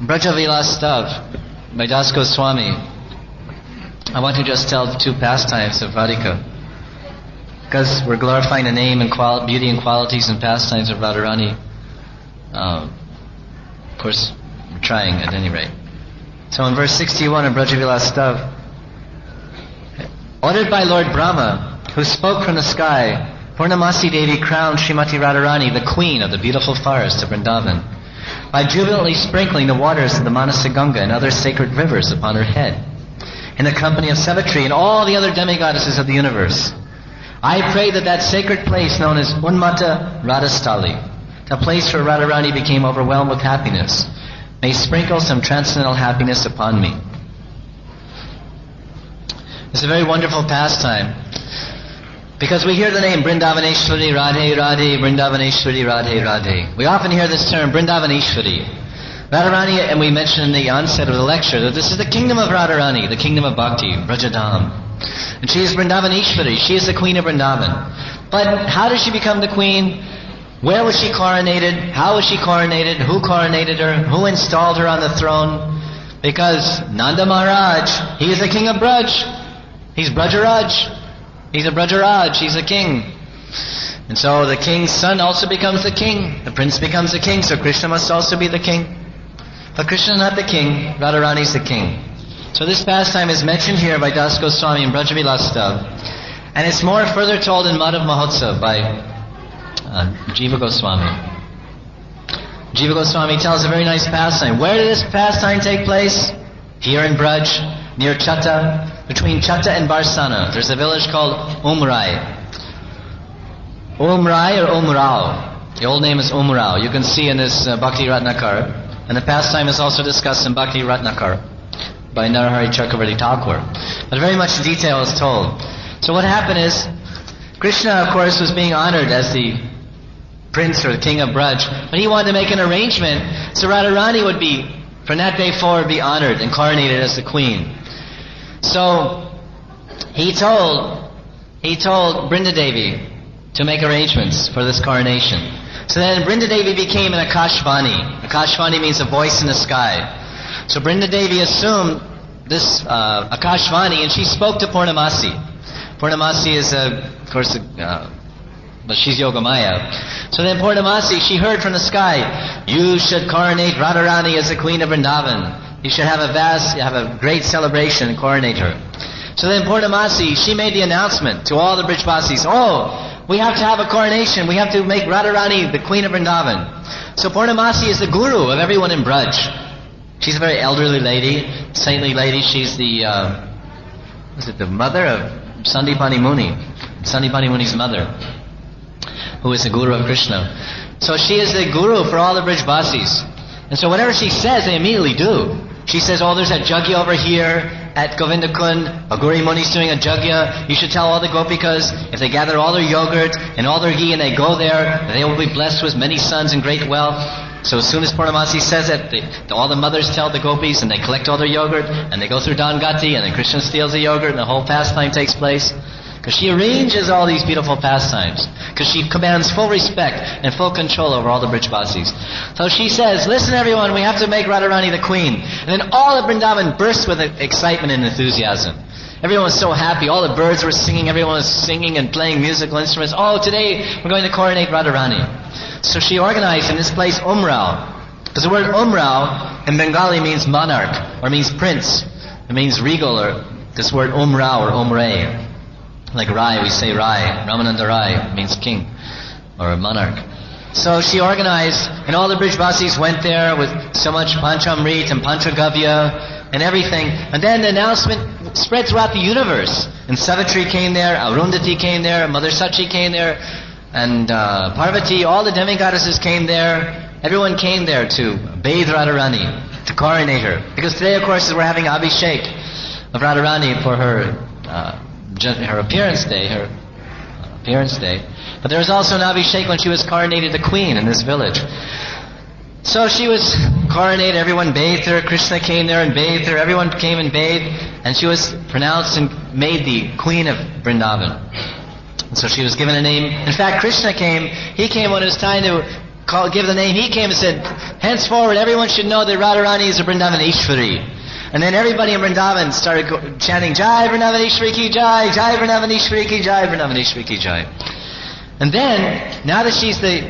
Braja Vilas Stav by Das Goswami. I want to just tell the two pastimes of Radhika, because we're glorifying the name and beauty and qualities and pastimes of Radharani. Of course, we're trying at any rate. So in verse 61 of Braja Vilas Stav, ordered by Lord Brahma, who spoke from the sky, Purnamasi Devi crowned Srimati Radharani, the queen of the beautiful forest of Vrindavan, by jubilantly sprinkling the waters of the Manasa Ganga and other sacred rivers upon her head, in the company of Savitri and all the other demigoddesses of the universe. I pray that that sacred place known as Unmata Radhastali, the place where Radharani became overwhelmed with happiness, may sprinkle some transcendental happiness upon me. It's a very wonderful pastime, because we hear the name Vrindavaneshwari, Radhe Radhe, Vrindavaneshwari, Radhe Radhe. We often hear this term, Vrindavaneshwari. Radharani, and we mentioned in the onset of the lecture that this is the kingdom of Radharani, the kingdom of Bhakti, Brajadam. And she is Vrindavaneshwari, she is the queen of Vrindavan. But how did she become the queen? Where was she coronated? How was she coronated? Who coronated her? Who installed her on the throne? Because Nanda Maharaj, he is the king of Braj. He's Brajaraj. He's a Brajaraj. He's a king. And so the king's son also becomes the king. The prince becomes the king, so Krishna must also be the king. But Krishna is not the king. Radharani is the king. So this pastime is mentioned here by Das Goswami in Braja Vilas Stav. And it's more further told in Madhav Mahotsav by Jiva Goswami. Jiva Goswami tells a very nice pastime. Where did this pastime take place? Here in Braj, near Chatta, between Chatta and Barsana. There's a village called Umrai. Umrai or Umrao. The old name is Umrao. You can see in this Bhakti Ratnakar. And the pastime is also discussed in Bhakti Ratnakar by Narahari Chakravarti Thakur. But very much detail is told. So what happened is, Krishna, of course, was being honored as the prince or the king of Braj. But he wanted to make an arrangement so Radharani would be, from that day forward, be honored and coronated as the queen. So he told Brinda Devi to make arrangements for this coronation. So then Brinda Devi became an Akashvani. Akashvani means a voice in the sky. So Brinda Devi assumed this Akashvani, and she spoke to Purnamasi. Purnamasi is, of course, but she's Yogamaya. So then Purnamasi, she heard from the sky, you should coronate Radharani as the queen of Vrindavan. You should have a great celebration and coronate her. So then Purnamasi, she made the announcement to all the Brijvasis, we have to have a coronation. We have to make Radharani the queen of Vrindavan. So Purnamasi is the guru of everyone in Braj. She's a very elderly lady, saintly lady. She's the mother of Sandipani Muni. Sandipani Muni's mother, who is the guru of Krishna. So she is the guru for all the Brijvasis. And so whatever she says, they immediately do. She says, there's a jagya over here at Govindakund. Aguri Muni's doing a jagya. You should tell all the gopikas, if they gather all their yogurt and all their ghee and they go there, they will be blessed with many sons and great wealth. So as soon as Purnamasi says it, all the mothers tell the gopis, and they collect all their yogurt, and they go through Dangati, and then Krishna steals the yogurt, and the whole pastime takes place. Because she arranges all these beautiful pastimes. Because she commands full respect and full control over all the Brijvasis. So she says, listen everyone, we have to make Radharani the queen. And then all of Vrindavan burst with excitement and enthusiasm. Everyone was so happy. All the birds were singing. Everyone was singing and playing musical instruments. Today we're going to coronate Radharani. So she organized in this place Umrao. Because the word Umrao in Bengali means monarch, or means prince. It means regal, or this word Umrao or Umre. Like Rai, we say Rai. Ramananda Rai means king or monarch. So she organized, and all the Brijvasis went there with so much Panchamrit and Panchagavya and everything. And then the announcement spread throughout the universe. And Savitri came there, Arundhati came there, Mother Sachi came there, and Parvati, all the demigoddesses came there. Everyone came there to bathe Radharani, to coronate her. Because today, of course, we're having Abhishek of Radharani for her appearance day. But there was also an Abhishek when she was coronated the queen in this village. So she was coronated, everyone bathed her, Krishna came there and bathed her, everyone came and bathed, and she was pronounced and made the queen of Vrindavan. And so she was given a name. In fact, Krishna came when it was time to give the name, he came and said, henceforward everyone should know that Radharani is a Vrindavan Ishwari. And then everybody in Vrindavan started chanting, Jai Vrindavan Ishwari ki Jai, Jai Vrindavan Ishwari ki Jai, Vrindavan Ishwari ki Jai. And then, now that she's the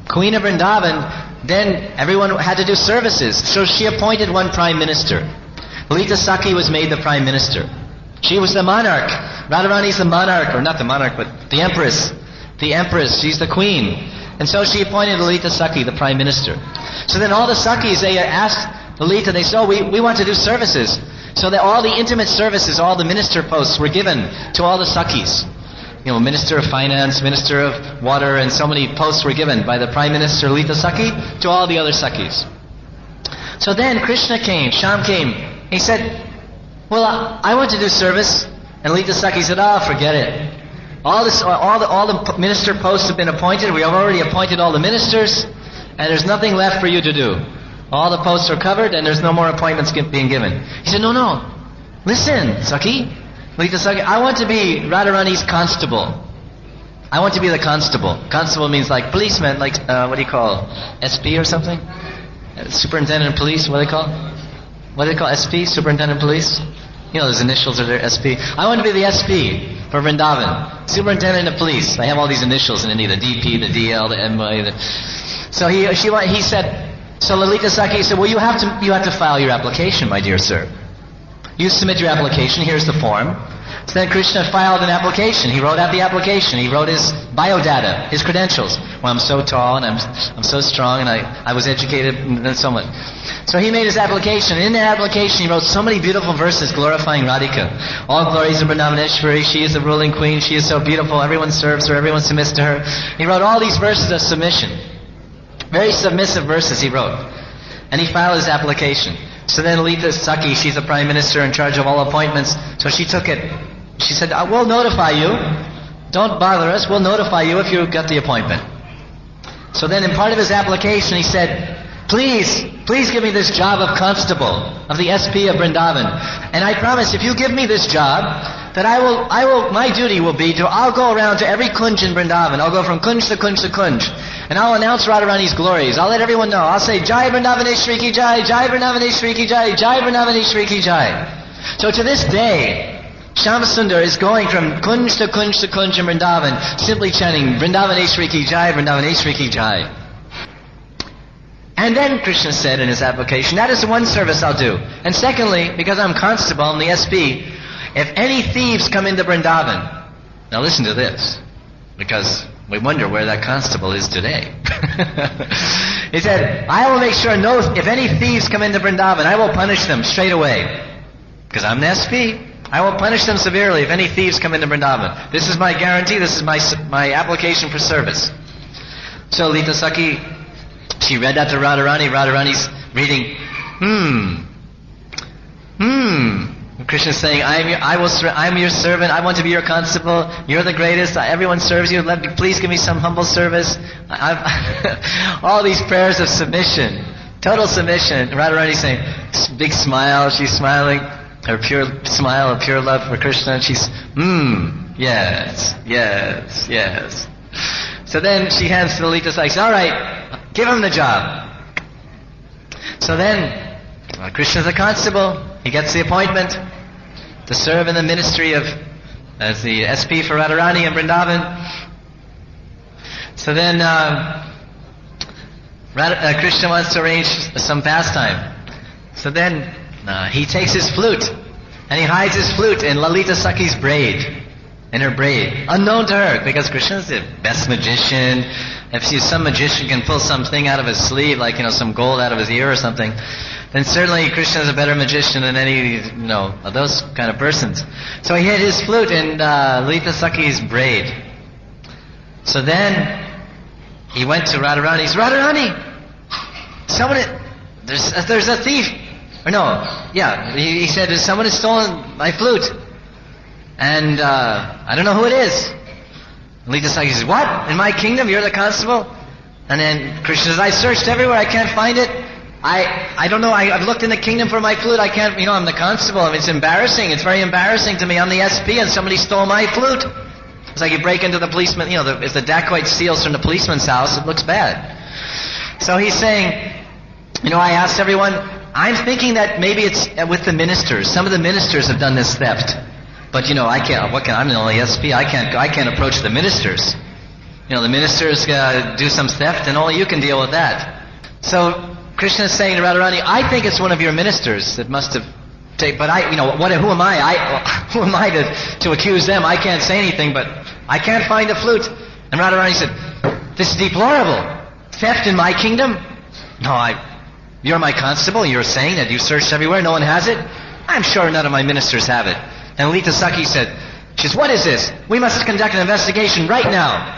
Queen of Vrindavan, then everyone had to do services. So she appointed one Prime Minister. Lalita Sakhi was made the Prime Minister. She was the monarch. Radharani's the monarch, or not the monarch, but the Empress. The Empress, she's the Queen. And so she appointed Lalita Sakhi the Prime Minister. So then all the Sakhis, they asked Lalita, they said, we want to do services. So that all the intimate services, all the minister posts were given to all the Sakhis. You know, Minister of Finance, Minister of Water, and so many posts were given by the Prime Minister Lalita Sakhi to all the other Sakhis. So then Krishna came, Sham came. He said, well, I want to do service. And Lalita Sakhi said, forget it. All the minister posts have been appointed. We have already appointed all the ministers, and there's nothing left for you to do. All the posts are covered, and there's no more appointments being given. He said, no. Listen, Sakhi. Lalita Sakhi, I want to be Radharani's constable. I want to be the constable. Constable means like policeman, like, what do you call? SP or something? Superintendent of Police, what do they call? What do they call? SP? Superintendent of Police? You know, those initials are there, SP. I want to be the SP for Vrindavan. Superintendent of Police. I have all these initials in India, the DP, the DL, the MI. So he said, so Lalita Sakhi said, well, you have to file your application, my dear sir. You submit your application, here's the form. So then Krishna filed an application. He wrote out the application. He wrote his biodata, his credentials. Well, I'm so tall, and I'm so strong, and I was educated, and so much. So he made his application. In that application, he wrote so many beautiful verses glorifying Radhika. All glories of Vrindavaneshwari. She is the ruling queen. She is so beautiful. Everyone serves her. Everyone submits to her. He wrote all these verses of submission. Very submissive verses he wrote. And he filed his application. So then Lalita Sakhi, she's the Prime Minister in charge of all appointments. So she took it. She said, we'll notify you. Don't bother us. We'll notify you if you get the appointment. So then in part of his application he said, please give me this job of constable, of the SP of Vrindavan. And I promise, if you give me this job, that my duty will be I'll go around to every kunj in Vrindavan. I'll go from kunj to kunj to kunj. And I'll announce Radharani's glories. I'll let everyone know. I'll say, Jai Vrindavaneshwari ki Jai, Jai Vrindavaneshwari ki Jai, Jai Vrindavaneshwari ki Jai. So to this day, Shyamsundar is going from kunj to kunj to kunj in Vrindavan, simply chanting Vrindavaneshwari ki Jai, Vrindavaneshwari ki Jai. And then Krishna said in his application, that is the one service I'll do. And secondly, because I'm constable, I'm the SP, if any thieves come into Vrindavan, now listen to this, because we wonder where that constable is today. He said, I will make sure if any thieves come into Vrindavan, I will punish them straight away. Because I'm the SP. I will punish them severely if any thieves come into Vrindavan. This is my guarantee, this is my application for service. So Lalita Sakhi, she read that to Radharani. Radharani's reading, Krishna's saying, I'm your servant. I want to be your constable. You're the greatest. Everyone serves you. Please give me some humble service. All these prayers of submission, total submission. Radharani's saying, big smile. She's smiling, her pure smile of pure love for Krishna. And she's, yes, yes, yes. So then she hands to Lalita Sakhi, all right, give him the job. So then Krishna's a constable. He gets the appointment to serve in the ministry as the SP for Radharani in Vrindavan. So then Krishna wants to arrange some pastime. So then he takes his flute and he hides his flute in Lalita Sakhi's braid, in her braid, unknown to her, because Krishna's the best magician. If some magician can pull something out of his sleeve, like some gold out of his ear or something, then certainly Krishna is a better magician than any of those kind of persons. So he hid his flute in Lalita Sakhi's braid. So then he went to Radharani. He said, Radharani, there's a thief. Or no, yeah, he said, someone has stolen my flute. And I don't know who it is. Lalita Sakhi says, what? In my kingdom? You're the constable? And then Krishna says, I searched everywhere. I can't find it. I don't know. I've looked in the kingdom for my flute. I can't, I'm the constable. I mean, it's embarrassing. It's very embarrassing to me. I'm the SP and somebody stole my flute. It's like you break into the policeman, if the dacoit steals from the policeman's house, it looks bad. So he's saying, I asked everyone, I'm thinking that maybe it's with the ministers. Some of the ministers have done this theft. But I can't, I'm the only SP, I can't approach the ministers. The ministers do some theft and only you can deal with that. So Krishna is saying to Radharani, I think it's one of your ministers that must have taken, but who am I? Who am I to accuse them? I can't say anything, but I can't find the flute. And Radharani said, this is deplorable. Theft in my kingdom? No, you're my constable, you're saying that you searched everywhere, no one has it? I'm sure none of my ministers have it. And Lita Sakhi said, what is this? We must conduct an investigation right now.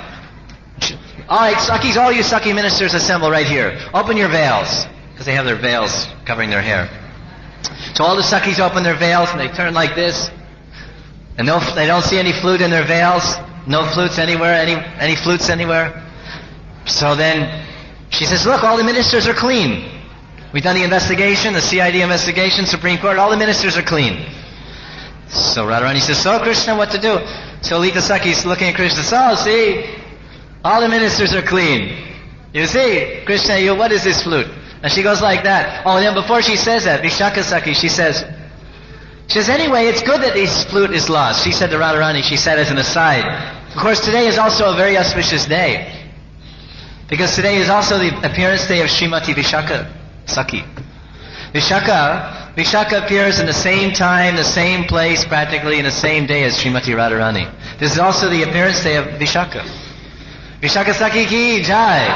All right, Sakhis, all you Sakhi ministers assemble right here. Open your veils. Because they have their veils covering their hair. So all the Sakhis open their veils and they turn like this. And they don't see any flute in their veils. No flutes anywhere, any flutes anywhere. So then she says, look, all the ministers are clean. We've done the investigation, the CID investigation, Supreme Court, all the ministers are clean. So Radharani says, so Krishna, what to do? So Lita Sakhi's looking at Krishna, so see, all the ministers are clean. You see, Krishna, what is this flute? And she goes like that. Oh, and then before she says that, Vishaka Sakhi, she says, anyway, it's good that this flute is lost. She said to Radharani, she said as an aside. Of course, today is also a very auspicious day. Because today is also the appearance day of Srimati Vishaka Sakhi. Vishaka appears in the same time, the same place, practically in the same day as Srimati Radharani. This is also the appearance day of Vishaka. Vishaka Sakhi ki jai.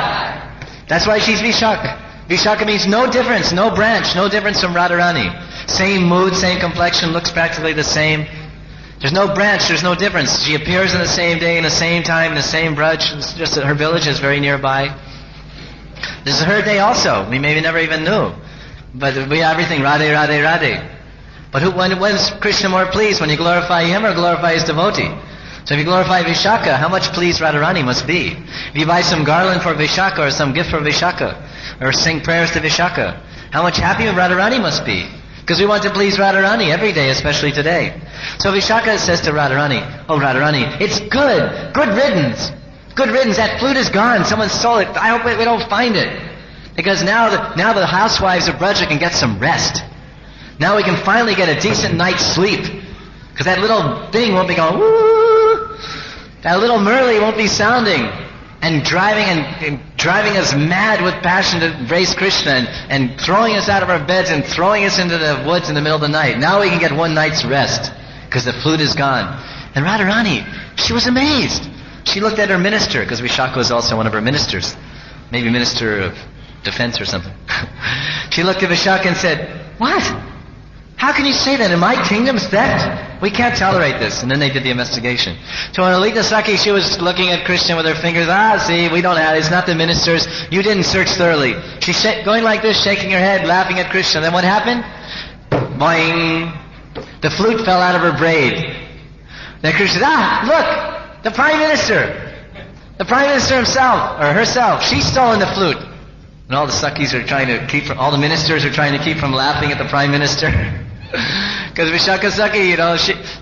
That's why she's Vishaka. Vishaka means no difference, no branch, no difference from Radharani. Same mood, same complexion, looks practically the same. There's no branch, there's no difference. She appears in the same day, in the same time, in the same brunch. It's just that her village is very nearby. This is her day also. We maybe never even knew. But we have everything, Radhe, Radhe, Radhe. But when's Krishna more pleased? When you glorify him or glorify his devotee? So if you glorify Vishaka, how much pleased Radharani must be? If you buy some garland for Vishaka or some gift for Vishaka, or sing prayers to Vishaka, how much happier Radharani must be? Because we want to please Radharani every day, especially today. So Vishaka says to Radharani, oh Radharani, it's good. Good riddance. Good riddance. That flute is gone. Someone stole it. I hope we don't find it. Because now the housewives of Braja can get some rest. Now we can finally get a decent night's sleep. Because that little thing won't be going, woo! That little Murli won't be sounding and driving us mad with passion to embrace Krishna and throwing us out of our beds and throwing us into the woods in the middle of the night. Now we can get one night's rest because the flute is gone. And Radharani, she was amazed. She looked at her minister, because Vishaka was also one of her ministers, maybe minister of defense or something. She looked at Vishaka and said, what? How can you say that? In my kingdom's theft? We can't tolerate this. And then they did the investigation. So when Lita Sakhi, she was looking at Krishna with her fingers, see, we don't have it. It's not the ministers. You didn't search thoroughly. She's going like this, shaking her head, laughing at Krishna. Then what happened? Boing. The flute fell out of her braid. Then Krishna said, look, the Prime Minister. The Prime Minister himself, or herself, she's stolen the flute. And all the Sakhis are trying to keep all the ministers are trying to keep from laughing at the Prime Minister. Because Vishaka Sakhi,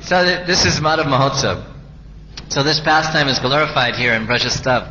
so this is Madhav Mahotsav. So this pastime is glorified here in Braja Stuff.